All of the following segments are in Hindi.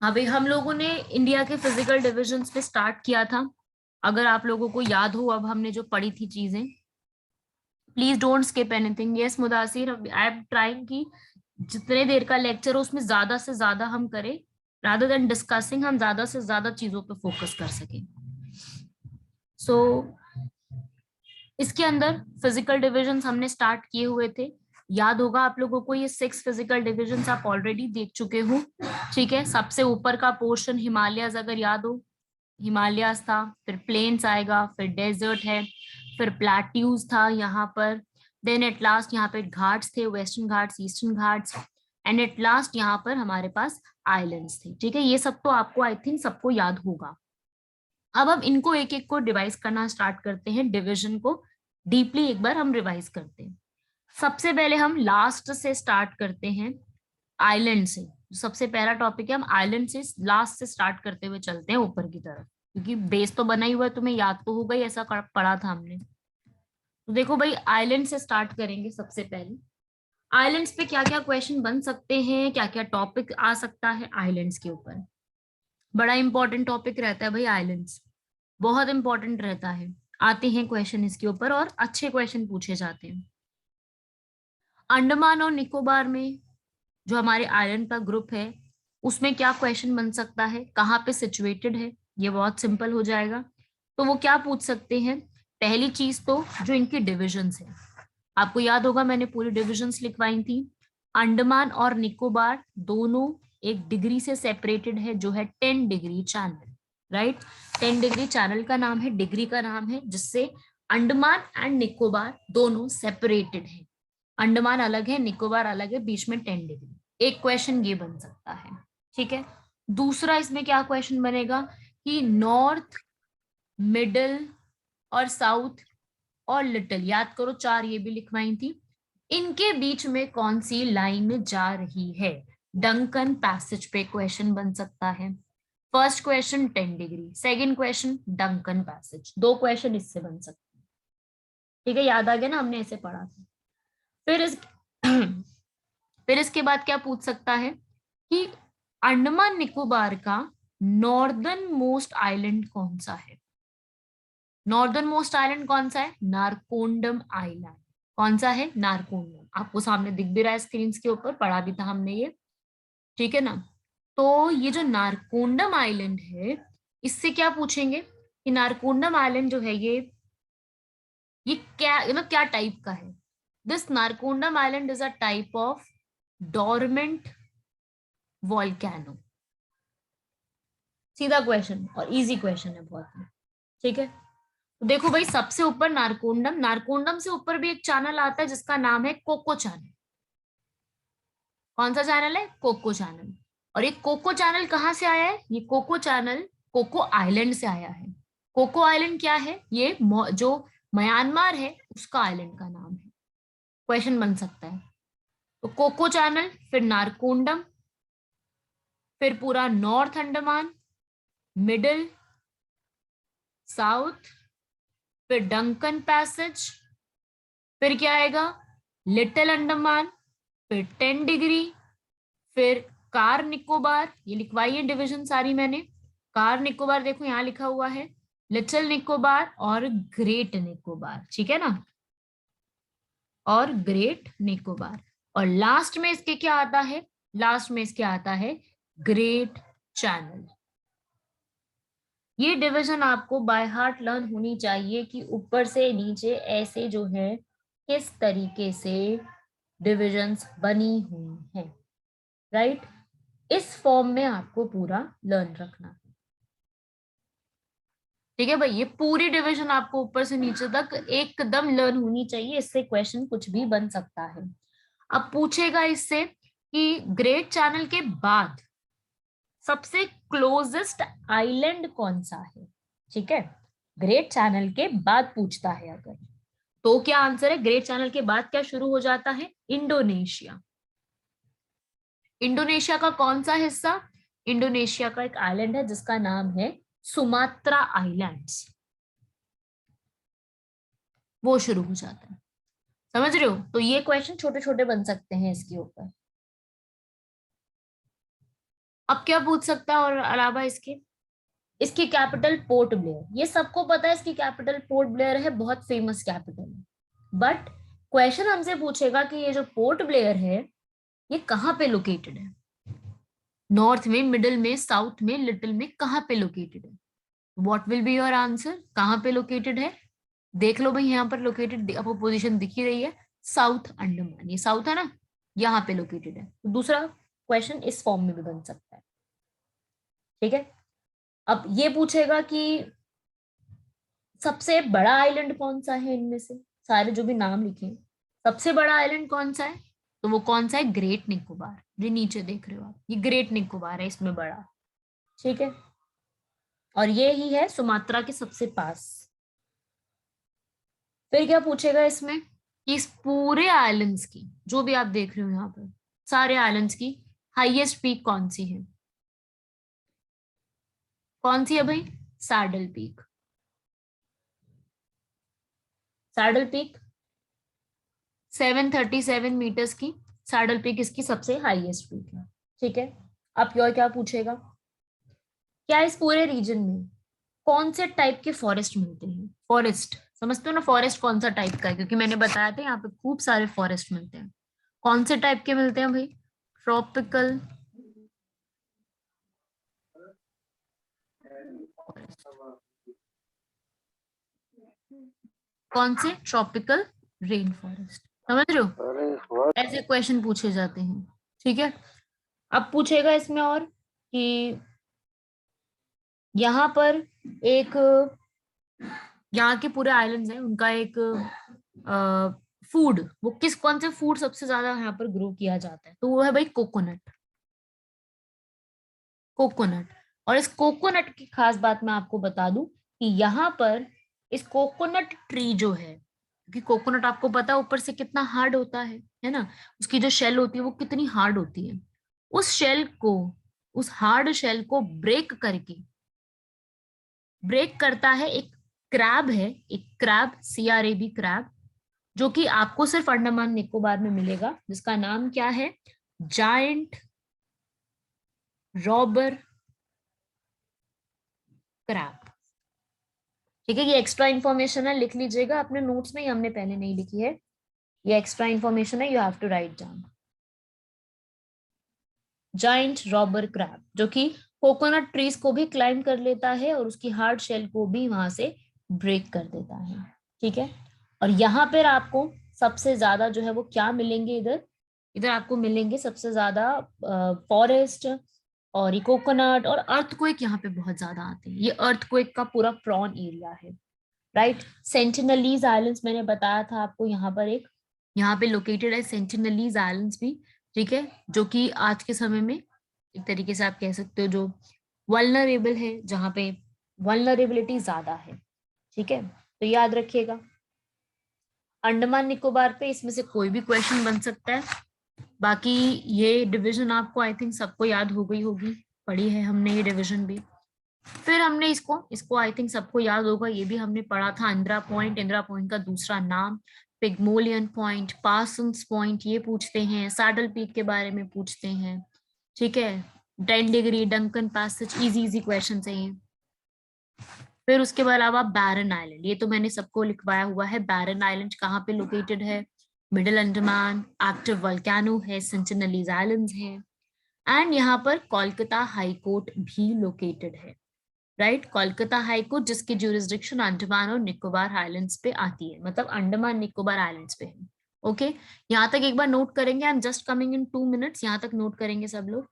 अभी हम लोगों ने इंडिया के फिजिकल डिविजन्स पे स्टार्ट किया था। अगर आप लोगों को याद हो अब हमने जो पढ़ी थी चीजें, please don't skip anything. Yes Mudasir, I am trying कि जितने देर का लेक्चर हो उसमें ज्यादा से ज्यादा हम करें, रादर देन डिस्कसिंग हम ज्यादा से ज्यादा चीजों पे फोकस कर सकें। सो इसके अंदर फिजिकल डिविजन्स हमने स्टार्ट किए हुए थे। याद होगा आप लोगों को ये 6 फिजिकल डिविजन्स आप ऑलरेडी देख चुके हो। ठीक है, सबसे ऊपर का पोर्शन हिमालयस अगर याद हो, हिमालयस था, फिर प्लेन्स आएगा, फिर डेजर्ट है, फिर प्लेट्यूज था यहाँ पर, देन एट लास्ट यहाँ पे घाट्स थे, western Ghats, eastern Ghats, and at last यहाँ पर हमारे पास आइलैंड्स थे। ठीक है, ये सब तो आपको आई थिंक सबको याद होगा। अब हम इनको एक एक को डिवाइस करना स्टार्ट करते हैं, डिवीजन को डीपली एक बार हम रिवाइज करते हैं। सबसे पहले हम लास्ट से स्टार्ट करते हैं, आइलैंड से। सबसे पहला टॉपिक है, हम आइलैंड से लास्ट से स्टार्ट करते हुए चलते हैं ऊपर की तरफ, क्योंकि बेस तो बना ही हुआ है, तुम्हें याद तो होगा ही, ऐसा पढ़ा था हमने। तो देखो भाई, आइलैंड से स्टार्ट करेंगे सबसे पहले। आइलैंड्स पे क्या क्या क्वेश्चन बन सकते हैं, क्या क्या टॉपिक आ सकता है आइलैंड्स के ऊपर। बड़ा इंपॉर्टेंट टॉपिक रहता है भाई आइलैंड्स, बहुत इंपॉर्टेंट रहता है। आते हैं क्वेश्चन इसके ऊपर और अच्छे क्वेश्चन पूछे जाते हैं। अंडमान और निकोबार में जो हमारे आइलैंड का ग्रुप है, उसमें क्या क्वेश्चन बन सकता है, कहाँ पे सिचुएटेड है, ये बहुत सिंपल हो जाएगा। तो वो क्या पूछ सकते हैं, पहली चीज तो जो इनकी डिविजन्स है, आपको याद होगा मैंने पूरी डिविजन्स लिखवाई थी। अंडमान और निकोबार दोनों एक डिग्री से सेपरेटेड है, जो है 10 degree channel, right. 10 degree channel का नाम है, डिग्री का नाम है, जिससे अंडमान एंड निकोबार दोनों सेपरेटेड है। अंडमान अलग है, निकोबार अलग है, बीच में 10 डिग्री। एक क्वेश्चन ये बन सकता है। ठीक है, दूसरा इसमें क्या क्वेश्चन बनेगा कि नॉर्थ, मिडल और साउथ और लिटिल, याद करो 4 ये भी लिखवाई थी, इनके बीच में कौन सी लाइन जा रही है। डंकन पैसेज पे क्वेश्चन बन सकता है। First question 10 degree, second question Duncan passage, दो क्वेश्चन इससे बन सकते हैं। ठीक है, याद आ गया ना, हमने ऐसे पढ़ा था। फिर इस फिर इसके बाद क्या पूछ सकता है कि अंडमान निकोबार का नॉर्दर्न मोस्ट आइलैंड कौन सा है। नॉर्दर्न मोस्ट आइलैंड कौन सा है, नारकोंडम आइलैंड। कौन सा है, नारकोंडम। आपको सामने दिख भी रहा है स्क्रीन के ऊपर, पढ़ा भी था हमने ये। ठीक है ना। तो ये जो नारकोंडम आइलैंड है, इससे क्या पूछेंगे कि नारकोंडम आइलैंड जो है ये क्या, क्या टाइप का है। This Narcondam island is a type of dormant volcano. सीधा क्वेश्चन और इजी क्वेश्चन है बहुत ही। ठीक है, तो देखो भाई, सबसे ऊपर नारकोंडम, नारकोंडम से ऊपर भी एक चैनल आता है जिसका नाम है कोको चैनल। कौन सा चैनल है, कोको चैनल। और ये कोको चैनल कहाँ से आया है, ये कोको चैनल कोको आइलैंड से आया है। कोको आइलैंड क्या है, ये जो म्यांमार है उसका आइलैंड का नाम है। क्वेश्चन बन सकता है। तो कोको चैनल, फिर नारकोंडम, फिर पूरा नॉर्थ अंडमान, मिडिल, साउथ, फिर डंकन पैसेज, फिर क्या आएगा, लिटिल अंडमान, फिर 10 डिग्री, फिर कार निकोबार। ये लिखवाई है डिवीजन सारी मैंने। कार निकोबार देखो यहाँ लिखा हुआ है, लिटिल निकोबार और ग्रेट निकोबार। ठीक है ना, और ग्रेट निकोबार। और लास्ट में इसके क्या आता है, लास्ट में इसके आता है ग्रेट चैनल। ये डिवीजन आपको बाय हार्ट लर्न होनी चाहिए कि ऊपर से नीचे ऐसे जो है किस तरीके से डिविजन्स बनी हुई हैं, राइट। इस फॉर्म में आपको पूरा लर्न रखना है। ठीक है भाई, ये पूरी डिवीजन आपको ऊपर से नीचे तक एकदम लर्न होनी चाहिए, इससे क्वेश्चन कुछ भी बन सकता है। अब पूछेगा इससे कि ग्रेट चैनल के बाद सबसे क्लोजेस्ट आइलैंड कौन सा है। ठीक है, ग्रेट चैनल के बाद पूछता है अगर, तो क्या आंसर है, ग्रेट चैनल के बाद क्या शुरू हो जाता है, इंडोनेशिया। इंडोनेशिया का कौन सा हिस्सा, इंडोनेशिया का एक आइलैंड है जिसका नाम है सुमात्रा आइलैंड्स, वो शुरू हो जाता है। समझ रहे हो, तो ये क्वेश्चन छोटे छोटे बन सकते हैं इसके ऊपर। अब क्या पूछ सकता है और अलावा इसके, इसकी कैपिटल पोर्ट ब्लेयर, ये सबको पता है इसकी कैपिटल पोर्ट ब्लेयर है, बहुत फेमस कैपिटल है। बट क्वेश्चन हमसे पूछेगा कि ये जो पोर्ट ब्लेयर है ये कहाँ पे लोकेटेड है, नॉर्थ में, मिडिल में, साउथ में, लिटिल में, कहाँ पे लोकेटेड है? What will be your answer, कहाँ पे लोकेटेड है? देख लो भाई, यहाँ पर लोकेटेड आपको पोजीशन दिख ही रही है, साउथ अंडमान, ये साउथ है ना, यहाँ पे लोकेटेड है। तो दूसरा क्वेश्चन इस फॉर्म में भी बन सकता है। ठीक है, अब ये पूछेगा कि सबसे बड़ा आइलैंड कौन सा है इनमें से, सारे जो भी नाम लिखे हैं, सबसे बड़ा आइलैंड कौन सा है? तो वो कौन सा है? ग्रेट निकोबार, जो नीचे देख रहे हो आप, ये ग्रेट निकोबार है, इसमें बड़ा। ठीक है, और ये ही है सुमात्रा के सबसे पास। फिर क्या पूछेगा इसमें कि इस पूरे आइलैंड्स की, जो भी आप देख रहे हो यहाँ पर, सारे आइलैंड्स की हाईएस्ट पीक कौन सी है? कौन सी है भाई? Saddle Peak. Saddle Peak 737 metres की सैडल पीक इसकी सबसे हाईएस्ट पीक है। ठीक है, अब और क्या पूछेगा, क्या इस पूरे रीजन में कौन से टाइप के फॉरेस्ट मिलते हैं? फॉरेस्ट समझते हो ना, फॉरेस्ट कौन सा टाइप का है, क्योंकि मैंने बताया था यहाँ पे खूब सारे फॉरेस्ट मिलते हैं। कौन से टाइप के मिलते हैं भाई? ट्रॉपिकल, कौन से? ट्रॉपिकल रेन फॉरेस्ट, समझ रहे हो, ऐसे क्वेश्चन पूछे जाते हैं। ठीक है, अब पूछेगा इसमें और कि यहाँ पर एक, यहाँ के पूरे आइलैंड्स हैं, उनका एक फूड, वो किस, कौन से फूड सबसे ज्यादा यहाँ पर ग्रो किया जाता है? तो वो है भाई कोकोनट। कोकोनट, और इस कोकोनट की खास बात मैं आपको बता दूं कि यहाँ पर इस कोकोनट ट्री जो है, क्योंकि कोकोनट आपको पता है ऊपर से कितना हार्ड होता है ना, उसकी जो शेल होती है वो कितनी हार्ड होती है, उस शेल को, उस हार्ड शेल को ब्रेक करके, ब्रेक करता है एक क्रैब है, एक क्रैब, CRAB क्रैब, जो कि आपको सिर्फ अंडमान निकोबार में मिलेगा, जिसका नाम क्या है? Giant robber crab. ठीक है, ये एक्स्ट्रा इन्फॉर्मेशन है, लिख लीजिएगा अपने नोट्स में, ये हमने पहले नहीं लिखी है, ये एक्स्ट्रा इन्फॉर्मेशन है, you have to write down. Giant robber crab, जो कि कोकोनट ट्रीज को भी क्लाइम कर लेता है और उसकी हार्ड शेल को भी वहां से ब्रेक कर देता है। ठीक है, और यहाँ पर आपको सबसे ज्यादा जो है वो क्या मिलेंगे, इधर, इधर आपको मिलेंगे सबसे ज्यादा फॉरेस्ट, और ये कोकोनट और अर्थक्वेक यहाँ पे बहुत ज्यादा आते हैं, ये अर्थक्वेक का पूरा प्रॉन एरिया है। राइट, सेंटिनलीज आइलैंड्स मैंने बताया था आपको, यहाँ पर एक, यहाँ पे लोकेटेड है सेंटिनलीज आइलैंड्स भी। ठीक है, जो कि आज के समय में एक तरीके से आप कह सकते हो जो वल्नरेबल है, जहाँ पे वल्नरेबिलिटी ज्यादा है। ठीक है, तो याद रखिएगा, अंडमान निकोबार पे इसमें से कोई भी क्वेश्चन बन सकता है। बाकी ये डिवीजन आपको आई थिंक सबको याद हो गई होगी, पढ़ी है हमने ये डिवीजन भी। फिर हमने इसको इसको आई थिंक सबको याद होगा, ये भी हमने पढ़ा था, इंदिरा पॉइंट, इंदिरा पॉइंट का दूसरा नाम, पिग्मोलियन पॉइंट, पार्सन्स पॉइंट, ये पूछते हैं, सैडल पीक के बारे में पूछते हैं। ठीक है, 10 degree, Duncan passage, easy easy question है ये। फिर उसके अलावा बैरन आइलैंड, ये तो मैंने सबको लिखवाया हुआ है, बैरन आइलैंड कहाँ पे लोकेटेड है? मिडिल अंडमान, एक्टिव वल्केनो है, सेंटिनलीज आइलैंड्स है, एंड यहाँ पर कोलकाता हाई कोर्ट भी लोकेटेड है। राइट, कोलकाता हाई कोर्ट जिसकी ज्यूरिसडिक्शन अंडमान और निकोबार आइलैंड्स पे आती है, मतलब अंडमान निकोबार आइलैंड्स पे है। ओके, यहाँ तक एक बार नोट करेंगे, I am just coming in 2 minutes, यहाँ तक नोट करेंगे सब लोग।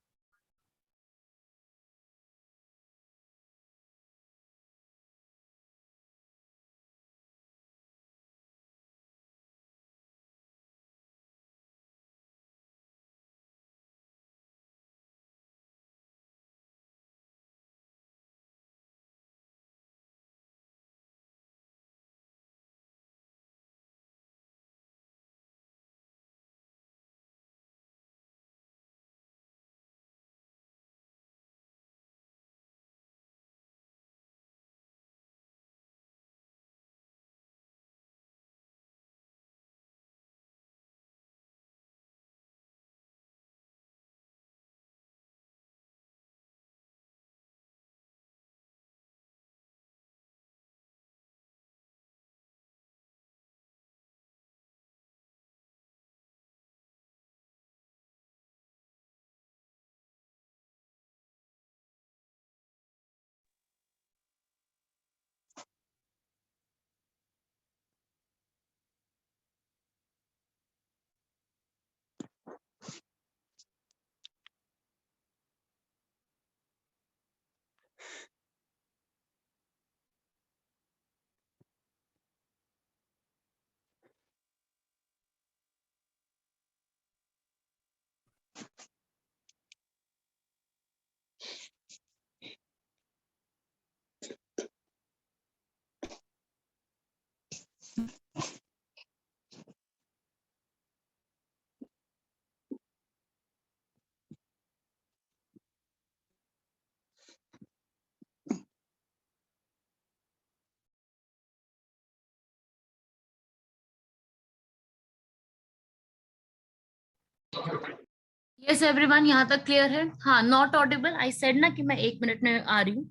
यस एवरीवन, यहाँ तक क्लियर है? हाँ, नॉट ऑडिबल, आई सेड ना कि मैं 1 मिनट में आ रही हूँ।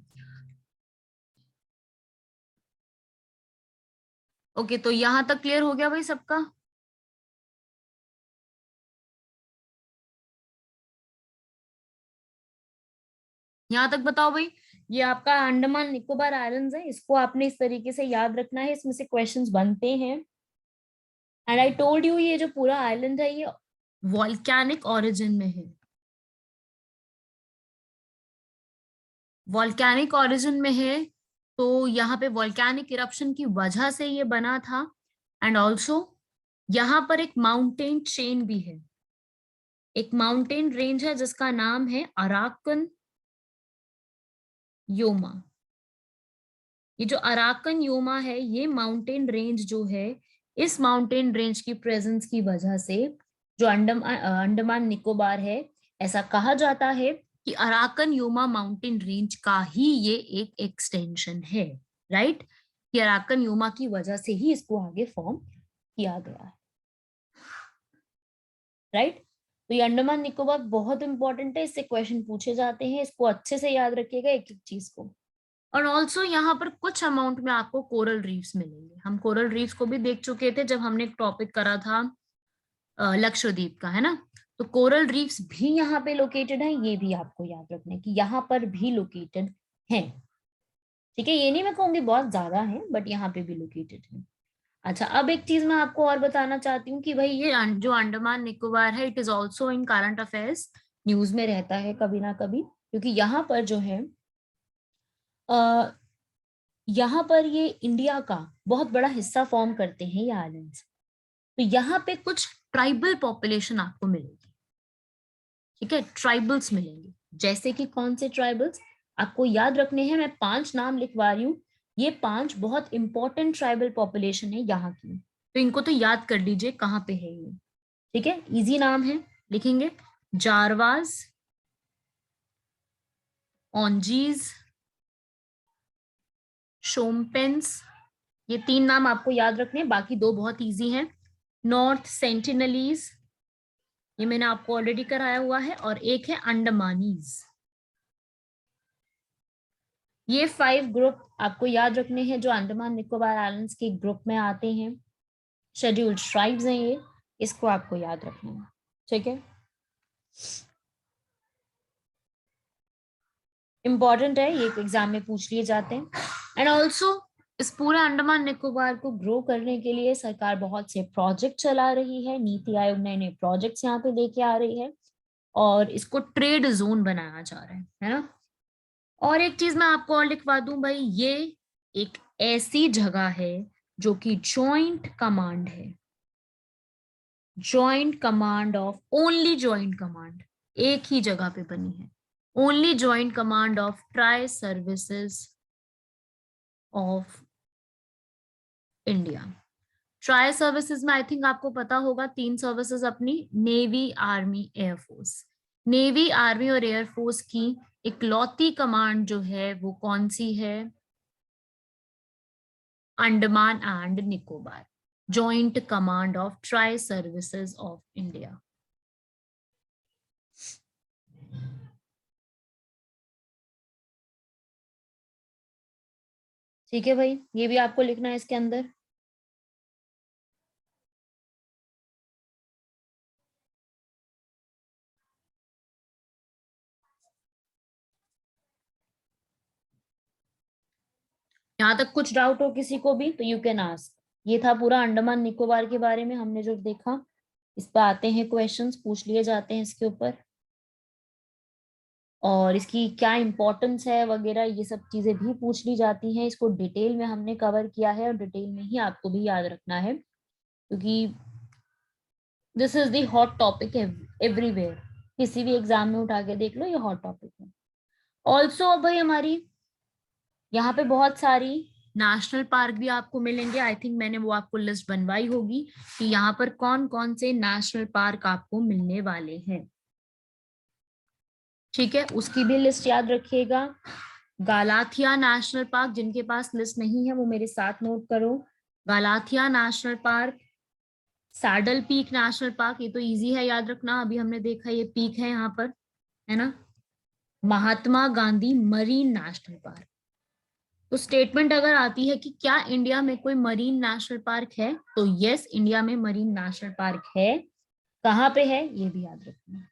ओके, तो यहाँ तक क्लियर हो गया भाई सबका? यहाँ तक बताओ भाई। ये आपका अंडमान निकोबार आइलैंड्स है, इसको आपने इस तरीके से याद रखना है, इसमें से क्वेश्चंस बनते हैं। एंड आई टोल्ड यू, ये जो पूरा आइलैंड है ये वॉल्केनिक ओरिजिन में है। वॉल्केनिक ओरिजिन में है, तो यहाँ पे वॉल्केनिक इरप्शन की वजह से ये बना था। एंड ऑल्सो यहाँ पर एक माउंटेन चेन भी है, एक माउंटेन रेंज है जिसका नाम है अराकन योमा। ये जो अराकन योमा है, ये माउंटेन रेंज जो है, इस माउंटेन रेंज की प्रेजेंस की वजह से जो अंडमान निकोबार है, ऐसा कहा जाता है कि अराकन योमा माउंटेन रेंज का ही ये एक एक्सटेंशन है। राइट? कि अराकन योमा की वजह से ही इसको आगे फॉर्म किया गया है। राइट? तो ये अंडमान निकोबार बहुत इंपॉर्टेंट है, इससे क्वेश्चन पूछे जाते हैं, इसको अच्छे से याद रखिएगा एक एक चीज को। और ऑल्सो यहाँ पर कुछ अमाउंट में आपको कोरल रीफ्स मिलेंगे। हम कोरल रीफ्स को भी देख चुके थे जब हमने एक टॉपिक करा था लक्षद्वीप का, है ना? तो कोरल रीफ्स भी यहाँ पे लोकेटेड है, ये भी आपको याद रखना है कि यहाँ पर भी लोकेटेड है। ठीक है, ये नहीं मैं कहूंगी बहुत ज्यादा है, बट यहाँ पे भी लोकेटेड है। अच्छा, अब एक चीज मैं आपको और बताना चाहती हूँ कि भाई ये जो अंडमान निकोबार है, it is also in current affairs, news में रहता है कभी ना कभी, क्योंकि यहाँ पर जो है यहाँ पर ये इंडिया का बहुत बड़ा हिस्सा फॉर्म करते हैं ये आइलैंड्स। तो यहाँ पे कुछ ट्राइबल पॉपुलेशन आपको मिलेगी। ठीक है, ट्राइबल्स मिलेंगे। जैसे कि कौन से ट्राइबल्स आपको याद रखने हैं, मैं 5 नाम लिखवा रही हूँ। ये 5 बहुत इंपॉर्टेंट ट्राइबल पॉपुलेशन है यहाँ की, तो इनको तो याद कर लीजिए कहाँ पे है ये। ठीक है, इजी नाम है, लिखेंगे। जारवाज, ओंजीज, शोम्पेंस, ये 3 नाम आपको याद रखने हैं, बाकी 2 बहुत इजी हैं। नॉर्थ सेंटिनलीज, ये मैंने आपको ऑलरेडी कराया हुआ है, और एक है अंडमानीज। ये 5 ग्रुप आपको याद रखने हैं जो अंडमान निकोबार आइलैंड्स के ग्रुप में आते हैं। शेड्यूल्ड ट्राइब्स हैं ये, इसको आपको याद रखना है। ठीक है, इंपॉर्टेंट है, ये एग्जाम में पूछ लिए जाते हैं। एंड ऑल्सो इस पूरे अंडमान निकोबार को ग्रो करने के लिए सरकार बहुत से प्रोजेक्ट चला रही है, नीति आयोग नए नए प्रोजेक्ट्स यहाँ पे लेके आ रही है, और इसको ट्रेड जोन बनाया जा रहा है ना? और एक चीज मैं आपको और लिखवा दूं भाई, ये एक ऐसी जगह है जो कि जॉइंट कमांड है, joint command of, only joint command एक ही जगह पे बनी है, only joint command of tri services of India. Tri services में आई थिंक आपको पता होगा 3 सर्विसेज अपनी, navy, army, air force. Navy, army और एयरफोर्स की इकलौती कमांड जो है वो कौन सी है? Andaman and Nicobar, joint command of tri services of India. ठीक है भाई, ये भी आपको लिखना है इसके अंदर। यहाँ तक कुछ डाउट हो किसी को भी तो यू कैन आस्क। ये था पूरा अंडमान निकोबार के बारे में हमने जो देखा। इस पर आते हैं क्वेश्चंस, पूछ लिए जाते हैं इसके ऊपर, और इसकी क्या इंपॉर्टेंस है वगैरह ये सब चीजें भी पूछ ली जाती हैं। इसको डिटेल में हमने कवर किया है, और डिटेल में ही आपको भी याद रखना है, क्योंकि this is the hot topic everywhere. किसी भी एग्जाम में उठा के देख लो, ये हॉट टॉपिक है। ऑल्सो अब भाई हमारी यहाँ पे बहुत सारी नेशनल पार्क भी आपको मिलेंगे। आई थिंक मैंने वो आपको लिस्ट बनवाई होगी कि यहाँ पर कौन कौन से नेशनल पार्क आपको मिलने वाले हैं। ठीक है, उसकी भी लिस्ट याद रखिएगा। गालाथिया नेशनल पार्क, जिनके पास लिस्ट नहीं है वो मेरे साथ नोट करो। Galathea National Park, Saddle Peak National Park, ये तो इजी है याद रखना, अभी हमने देखा ये पीक है यहाँ पर, है ना। Mahatma Gandhi marine national park. तो स्टेटमेंट अगर आती है कि क्या इंडिया में कोई मरीन नेशनल पार्क है, तो यस, इंडिया में मरीन नेशनल पार्क है। कहाँ पे है ये भी याद रखना,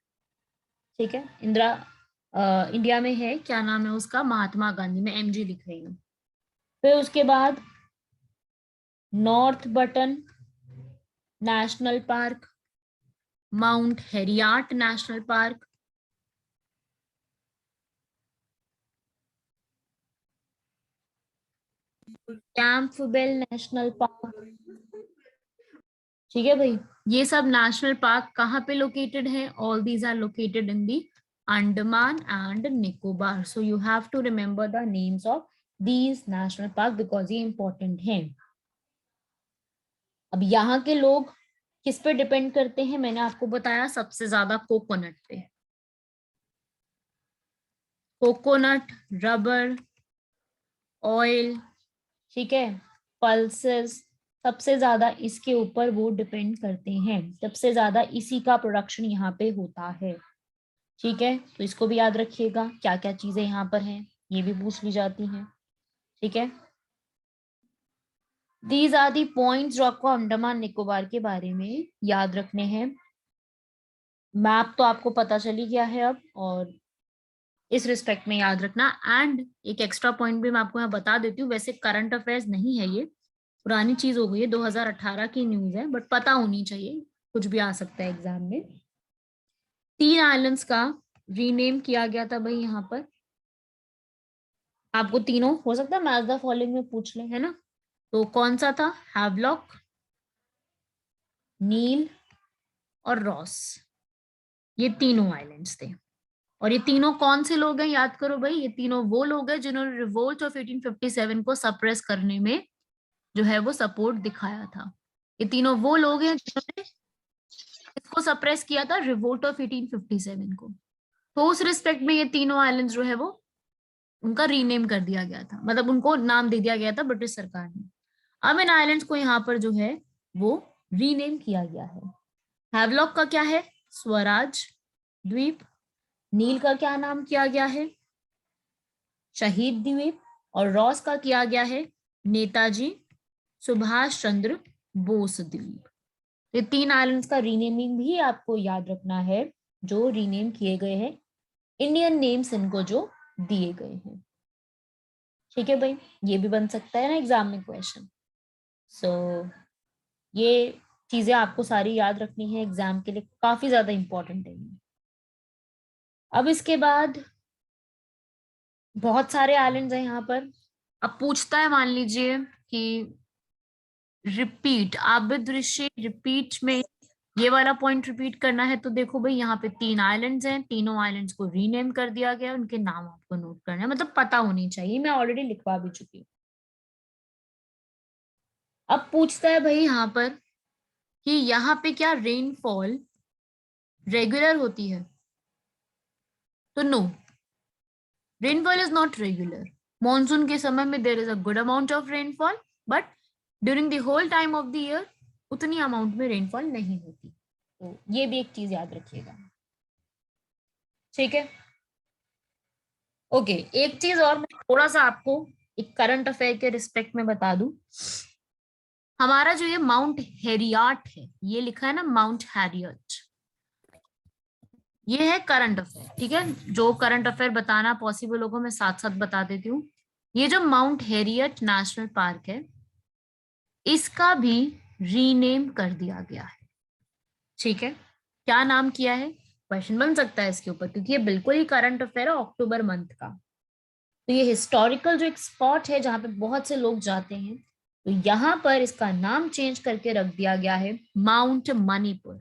ठीक है। इंडिया में है, क्या नाम है उसका, महात्मा गांधी, में एमजी लिख रही हूँ। फिर उसके बाद North Button National Park, Mount Harriet National Park, Campbell National Park, ठीक है भाई। ये सब नेशनल पार्क कहाँ पे लोकेटेड है, all these are located in the Andaman and Nicobar. So you have to remember the names of these national park because ये इंपॉर्टेंट है। अब यहाँ के लोग किस पे डिपेंड करते हैं, मैंने आपको बताया सबसे ज्यादा कोकोनट पे। कोकोनट, रबर, ऑयल, ठीक है, पल्सेस, सबसे ज्यादा इसके ऊपर वो डिपेंड करते हैं, सबसे ज्यादा इसी का प्रोडक्शन यहाँ पे होता है, ठीक है। तो इसको भी याद रखिएगा, क्या क्या चीजें यहाँ पर हैं, ये भी पूछ ली जाती हैं, ठीक है। दीज आर दी पॉइंट्स जो आपको अंडमान निकोबार के बारे में याद रखने हैं। मैप तो आपको पता चली गया है अब, और इस रिस्पेक्ट में याद रखना। एंड एक एक्स्ट्रा पॉइंट भी मैं आपको यहाँ बता देती हूँ, वैसे करंट अफेयर्स नहीं है ये, पुरानी चीज हो गई है, 2018 की न्यूज है, बट पता होनी चाहिए, कुछ भी आ सकता है एग्जाम में। 3 आइलैंड्स का रीनेम किया गया था भाई यहाँ पर, आपको तीनों हो सकता है मैच द फॉलोइंग में पूछ ले, है ना। तो कौन सा था, हैवलॉक, नील और रॉस, ये तीनों आइलैंड्स थे। और ये तीनों कौन से लोग हैं, याद करो भाई, ये तीनों वो लोग हैं जिन्होंने रिवोल्ट ऑफ 1857 को सप्रेस करने में जो है वो सपोर्ट दिखाया था। ये तीनों वो लोग हैं जिन्होंने इसको सप्रेस किया था, रिवोल्ट ऑफ 1857 को। तो उस रिस्पेक्ट में ये तीनों आइलैंड्स जो है वो उनका रीनेम कर दिया गया था, मतलब उनको नाम दे दिया गया था ब्रिटिश सरकार ने। अब इन आइलैंड्स को यहाँ पर जो है वो रीनेम किया गया है। हैवलॉक का क्या है, स्वराज द्वीप। नील का क्या नाम किया गया है, शहीद द्वीप। और रॉस का किया गया है नेताजी सुभाष चंद्र बोस द्वीप। ये 3 आइलैंड्स का रीनेमिंग भी आपको याद रखना है, जो रीनेम किए गए हैं, इंडियन नेम्स इनको जो दिए गए हैं, ठीक है भाई। ये भी बन सकता है ना एग्जाम में क्वेश्चन। सो ये चीजें आपको सारी याद रखनी है, एग्जाम के लिए काफी ज्यादा इंपॉर्टेंट है। अब इसके बाद बहुत सारे आइलैंड्स हैं यहाँ पर। अब पूछता है, मान लीजिए कि रिपीट, आबिद ऋषि रिपीट में ये वाला पॉइंट रिपीट करना है, तो देखो भाई यहाँ पे 3 आइलैंड्स हैं, तीनों आइलैंड्स को रीनेम कर दिया गया, उनके नाम आपको नोट करना है, मतलब पता होनी चाहिए, मैं ऑलरेडी लिखवा भी चुकी हूँ। अब पूछता है भाई यहाँ पर कि यहाँ पे क्या रेनफॉल रेगुलर होती है, तो no, rainfall is not regular. Monsoon के समय में there is a good amount of rainfall, but during the whole time of the year उतनी अमाउंट में रेनफॉल नहीं होती। तो ये भी एक चीज याद रखिएगा, ठीक है। ओके, एक चीज और मैं थोड़ा सा आपको एक करंट अफेयर के रिस्पेक्ट में बता दूं। हमारा जो ये माउंट हेरियाट है, ये लिखा है ना माउंट हैरियट, ये है करंट अफेयर, ठीक है। जो करंट अफेयर बताना पॉसिबल होगा मैं साथ साथ बता देती हूँ। ये जो माउंट हेरियट नेशनल पार्क है, इसका भी रीनेम कर दिया गया है, ठीक है। क्या नाम किया है, क्वेश्चन बन सकता है इसके ऊपर, क्योंकि ये बिल्कुल ही करंट अफेयर है अक्टूबर मंथ का। तो ये हिस्टोरिकल जो एक स्पॉट है जहां पे बहुत से लोग जाते हैं, तो यहाँ पर इसका नाम चेंज करके रख दिया गया है Mount Manipur.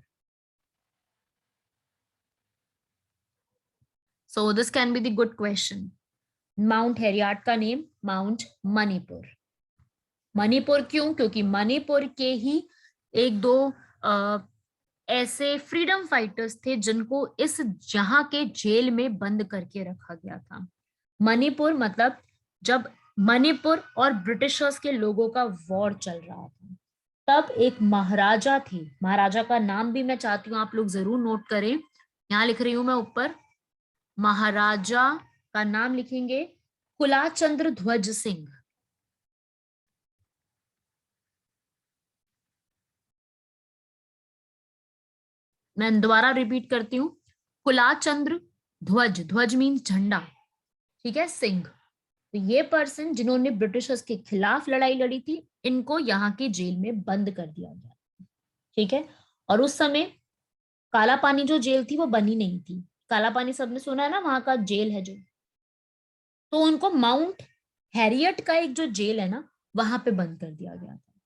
So this can be the good question. Mount Harriet का नेम माउंट मणिपुर। मणिपुर क्यों, क्योंकि मणिपुर के ही एक दो ऐसे फ्रीडम फाइटर्स थे जिनको इस जहां के जेल में बंद करके रखा गया था। मणिपुर मतलब जब मणिपुर और ब्रिटिशर्स के लोगों का वॉर चल रहा था, तब एक महाराजा थे, महाराजा का नाम भी मैं चाहती हूँ आप लोग जरूर नोट करें, यहाँ लिख रही हूं मैं ऊपर, महाराजा का नाम लिखेंगे कुलाचंद्र ध्वज सिंह। मैं दोबारा रिपीट करती हूँ, कुलाचंद्र ध्वज, ध्वज मीन्स झंडा, ठीक है, सिंह। तो ये पर्सन जिन्होंने ब्रिटिशर्स के खिलाफ लड़ाई लड़ी थी, इनको यहाँ की जेल में बंद कर दिया गया, ठीक है। और उस समय काला पानी जो जेल थी वो बनी नहीं थी, काला पानी सबने सुना है ना, वहां का जेल है जो, तो उनको माउंट हैरियट का एक जो जेल है ना, वहां पे बंद कर दिया गया था।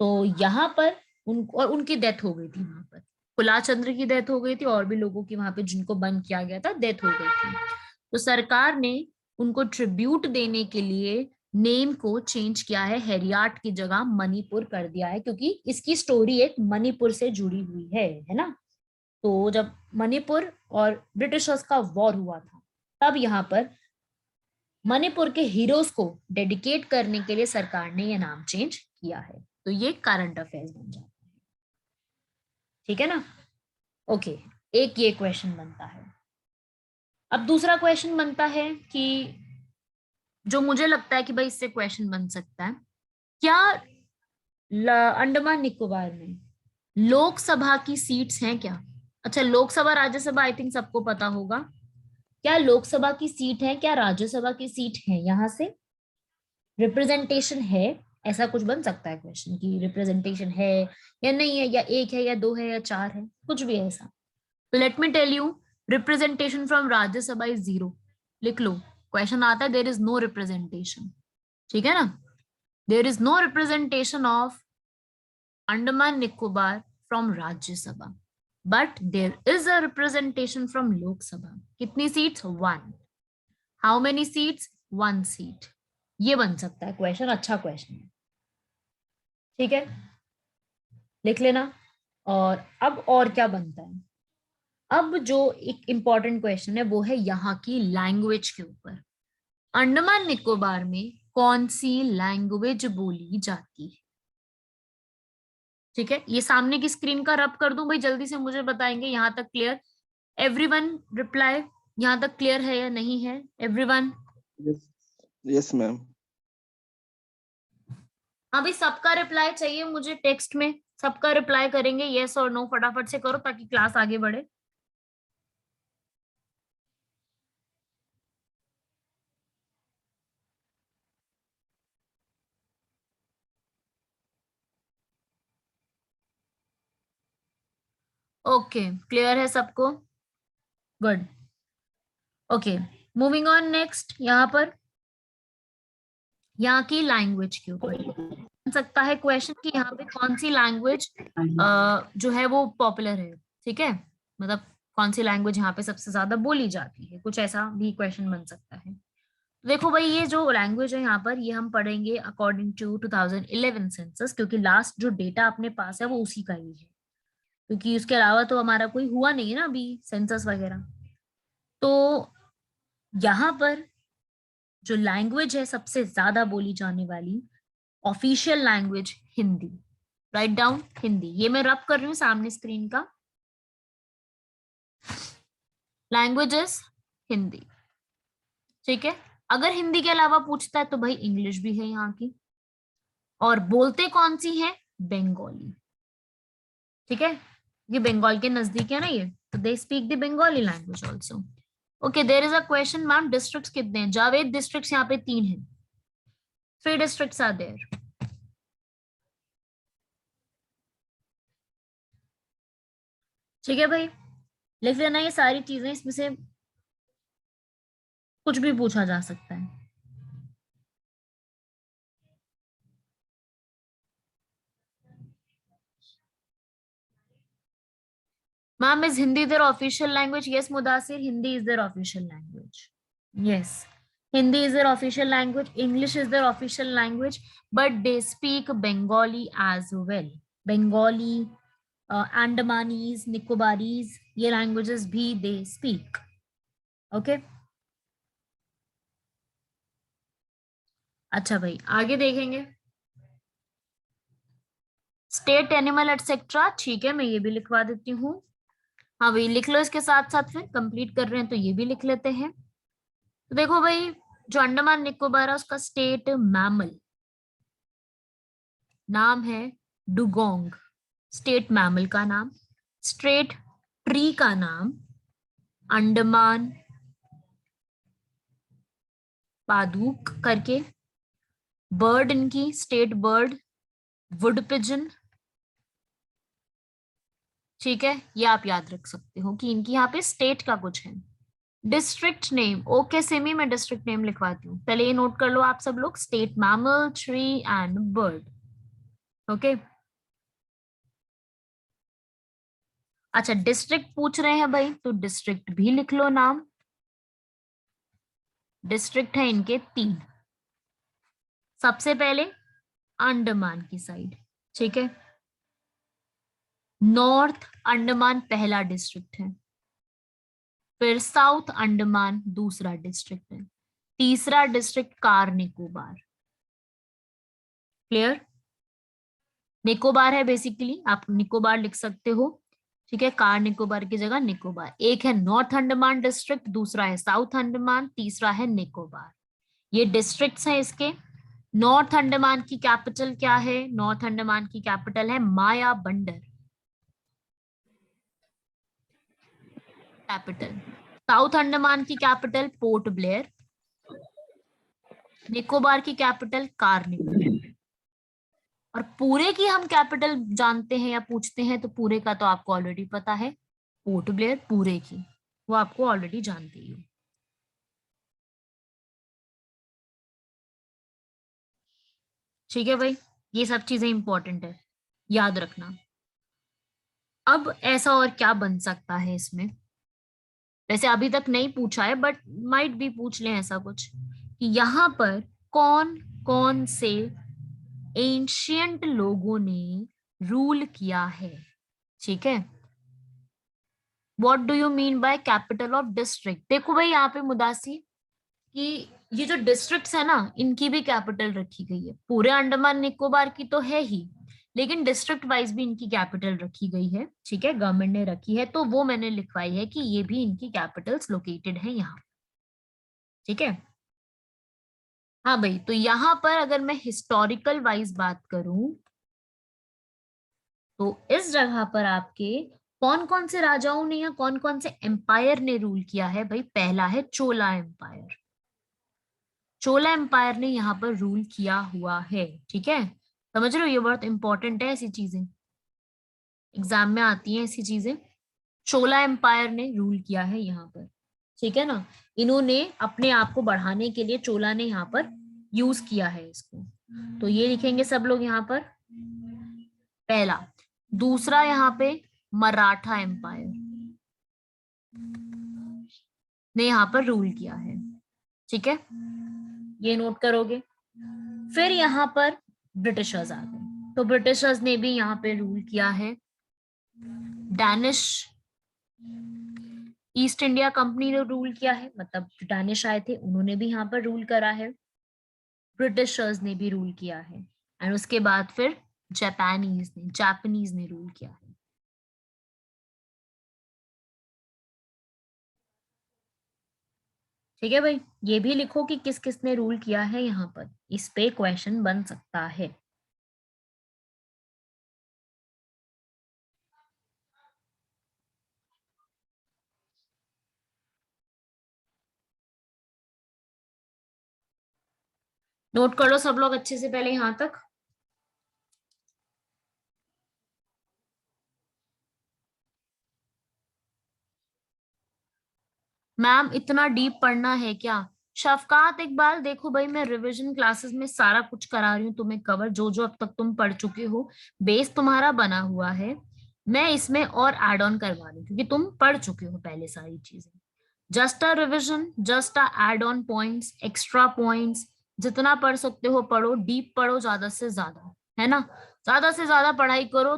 तो यहाँ पर उनको, और उनकी डेथ हो गई थी वहां पर, कुलाचंद्र की डेथ हो गई थी, और भी लोगों की वहां पे जिनको बंद किया गया था डेथ हो गई थी। तो सरकार ने उनको ट्रिब्यूट देने के लिए नेम को चेंज किया है, हेरियाट की जगह मणिपुर कर दिया है, क्योंकि इसकी स्टोरी एक मणिपुर से जुड़ी हुई है ना। तो जब मणिपुर और ब्रिटिशर्स का वॉर हुआ था, तब यहाँ पर मणिपुर के हीरोज को डेडिकेट करने के लिए सरकार ने यह नाम चेंज किया है। तो ये करंट अफेयर्स बन जाता है, ठीक है ना। ओके, एक ये क्वेश्चन बनता है। अब दूसरा क्वेश्चन बनता है कि जो मुझे लगता है कि भाई इससे क्वेश्चन बन सकता है, क्या अंडमान निकोबार में लोकसभा की सीट्स हैं क्या? अच्छा, लोकसभा राज्यसभा आई थिंक सबको पता होगा। क्या लोकसभा की सीट है, क्या राज्यसभा की सीट है, यहाँ से रिप्रेजेंटेशन है? ऐसा कुछ बन सकता है क्वेश्चन की रिप्रेजेंटेशन है या नहीं है, या एक है या दो है या चार है, कुछ भी है ऐसा। तो let me tell you, representation from Rajya Sabha is 0। लिख लो, क्वेश्चन आता है देयर इज नो रिप्रेजेंटेशन, ठीक है ना। There is no representation of Andaman Nicobar from Rajya Sabha, but there is a representation from Lok Sabha. कितनी seats? 1। How many seats? 1 seat. ये बन सकता है क्वेश्चन, अच्छा क्वेश्चन है, ठीक है, लिख लेना। और अब और क्या बनता है, अब जो एक इंपॉर्टेंट क्वेश्चन है वो है यहाँ की लैंग्वेज के ऊपर। अंडमान निकोबार में कौन सी लैंग्वेज बोली जाती है? ठीक है, ये सामने की स्क्रीन का रब कर दूं भाई, जल्दी से मुझे बताएंगे यहाँ तक क्लियर? एवरीवन रिप्लाई, यहाँ तक क्लियर है या नहीं है एवरीवन? Yes, yes ma'am. हाँ भाई, सबका रिप्लाई चाहिए मुझे टेक्स्ट में, सबका रिप्लाई करेंगे यस और नो, फटाफट से करो ताकि क्लास आगे बढ़े। ओके, क्लियर है सबको? Good. Okay, moving on next, यहाँ पर यहाँ की लैंग्वेज के ऊपर बन सकता है क्वेश्चन कि यहाँ पे कौन सी लैंग्वेज जो है वो पॉपुलर है, ठीक है, मतलब कौन सी लैंग्वेज यहाँ पे सबसे ज्यादा बोली जाती है, कुछ ऐसा भी क्वेश्चन बन सकता है। तो देखो भाई, ये जो लैंग्वेज है यहाँ पर, ये हम पढ़ेंगे अकॉर्डिंग टू 2011 सेंसस, क्योंकि लास्ट जो डेटा अपने पास है वो उसी का ही है, क्योंकि उसके अलावा तो हमारा कोई हुआ नहीं है ना अभी सेंसस वगैरह। तो यहाँ पर जो लैंग्वेज है सबसे ज्यादा बोली जाने वाली official language Hindi, write down Hindi, ये मैं रब कर रही हूँ सामने स्क्रीन का, लैंग्वेजेस हिंदी, ठीक है। अगर हिंदी के अलावा पूछता है तो भाई इंग्लिश भी है यहाँ की, और बोलते कौन सी है? बंगाली, ठीक है, ये बंगाल के नजदीक है ना ये, तो they speak the Bengali language also. Okay, there is a question, ma'am districts कितने हैं? जावेद, डिस्ट्रिक्ट्स यहाँ पे 3 हैं, 3 डिस्ट्रिक्ट्स आर देयर, ठीक है भाई, लिख लेना ये सारी चीजें, इसमें से कुछ भी पूछा जा सकता है। Ma'am, is Hindi their official language? Yes, Mudasir, Hindi is their official language. Yes, Hindi is their official language. English is their official language, but they speak Bengali as well. Bengali, Andamanese, Nicobaris, ये languages भी they speak. Okay? अच्छा भाई, आगे देखेंगे। स्टेट, एनिमल एटसेट्रा, ठीक है, मैं ये भी लिखवा देती हूँ। हाँ भाई लिख लो इसके साथ साथ, फिर कंप्लीट कर रहे हैं तो ये भी लिख लेते हैं। तो देखो भाई, जो अंडमान निकोबार है उसका स्टेट मैमल नाम है डुगोंग, स्टेट मैमल का नाम। स्टेट ट्री का नाम अंडमान पादुक करके। बर्ड इनकी स्टेट बर्ड वुड पिजन, ठीक है, ये आप याद रख सकते हो कि इनकी यहाँ पे स्टेट का कुछ है। डिस्ट्रिक्ट नेम, ओके सिमी, मैं डिस्ट्रिक्ट नेम लिखवाती हूँ, पहले ये नोट कर लो आप सब लोग, state mammal, tree and bird. Okay, अच्छा डिस्ट्रिक्ट पूछ रहे हैं भाई, तो डिस्ट्रिक्ट भी लिख लो नाम। डिस्ट्रिक्ट है इनके 3। सबसे पहले अंडमान की साइड, ठीक है, नॉर्थ अंडमान पहला डिस्ट्रिक्ट है, फिर साउथ अंडमान दूसरा डिस्ट्रिक्ट है, तीसरा district car Nicobar. Clear? Nicobar है बेसिकली, आप निकोबार लिख सकते हो, ठीक है, कार निकोबार की जगह निकोबार। एक है नॉर्थ अंडमान डिस्ट्रिक्ट, दूसरा है साउथ अंडमान, तीसरा है निकोबार। ये डिस्ट्रिक्ट्स हैं इसके। नॉर्थ अंडमान की कैपिटल क्या है? नॉर्थ अंडमान की कैपिटल है माया बंदर कैपिटल। साउथ अंडमान की कैपिटल पोर्ट ब्लेयर। निकोबार की कैपिटल कार निकोबार। और पूरे की हम कैपिटल जानते हैं या पूछते हैं तो पूरे का तो आपको ऑलरेडी पता है, पोर्ट ब्लेयर पूरे की, वो आपको ऑलरेडी जानते ही हो। ठीक है भाई, ये सब चीजें इंपॉर्टेंट है, याद रखना। अब ऐसा और क्या बन सकता है इसमें, वैसे अभी तक नहीं पूछा है बट माइट भी पूछ लें ऐसा कुछ, कि यहाँ पर कौन कौन से एंशियंट लोगों ने रूल किया है। ठीक है, what do you mean by capital of district? देखो भाई यहाँ पे मुदासी कि ये जो डिस्ट्रिक्ट्स है ना, इनकी भी कैपिटल रखी गई है। पूरे अंडमान निकोबार की तो है ही, लेकिन डिस्ट्रिक्ट वाइज भी इनकी कैपिटल रखी गई है। ठीक है, गवर्नमेंट ने रखी है, तो वो मैंने लिखवाई है कि ये भी इनकी कैपिटल्स लोकेटेड है यहाँ। ठीक है, हाँ भाई, तो यहाँ पर अगर मैं हिस्टोरिकल वाइज बात करूं तो इस जगह पर आपके कौन कौन से राजाओं ने या कौन कौन से एम्पायर ने रूल किया है भाई? पहला है चोला एम्पायर। चोला एम्पायर ने यहाँ पर रूल किया हुआ है। ठीक है, समझ रहे हो, ये बहुत इंपॉर्टेंट है, ऐसी चीजें एग्जाम में आती हैं ऐसी चीजें। चोला एम्पायर ने रूल किया है यहाँ पर, ठीक है ना। इन्होंने अपने आप को बढ़ाने के लिए चोला ने यहाँ पर यूज किया है इसको, तो ये लिखेंगे सब लोग यहाँ पर पहला। दूसरा यहाँ पे मराठा एम्पायर ने यहाँ पर रूल किया है। ठीक है, ये नोट करोगे। फिर यहाँ पर ब्रिटिशर्स आ गए, तो ब्रिटिशर्स ने भी यहाँ पे रूल किया है। डैनिश ईस्ट इंडिया कंपनी ने रूल किया है, मतलब जो डैनिश आए थे उन्होंने भी यहाँ पर रूल करा है। ब्रिटिशर्स ने भी रूल किया है, एंड उसके बाद फिर जापानीज ने रूल किया है। ठीक है भाई, ये भी लिखो कि किस किस ने रूल किया है यहाँ पर, इस पे क्वेश्चन बन सकता है। नोट कर लो सब लोग अच्छे से पहले यहां तक। मैम इतना डीप पढ़ना है क्या? शफकात इकबाल, देखो भाई मैं रिवीजन क्लासेस में सारा कुछ करा रही हूँ तुम्हें कवर, जो जो अब तक तुम पढ़ चुके हो, बेस तुम्हारा बना हुआ है। मैं इसमें और एड ऑन करवा रही हूँ क्योंकि तुम पढ़ चुके हो पहले सारी चीजें। Just a revision, just a add on points, extra points, जितना पढ़ सकते हो पढ़ो, डीप पढ़ो ज्यादा से ज्यादा, है ना। ज्यादा से ज्यादा पढ़ाई करो।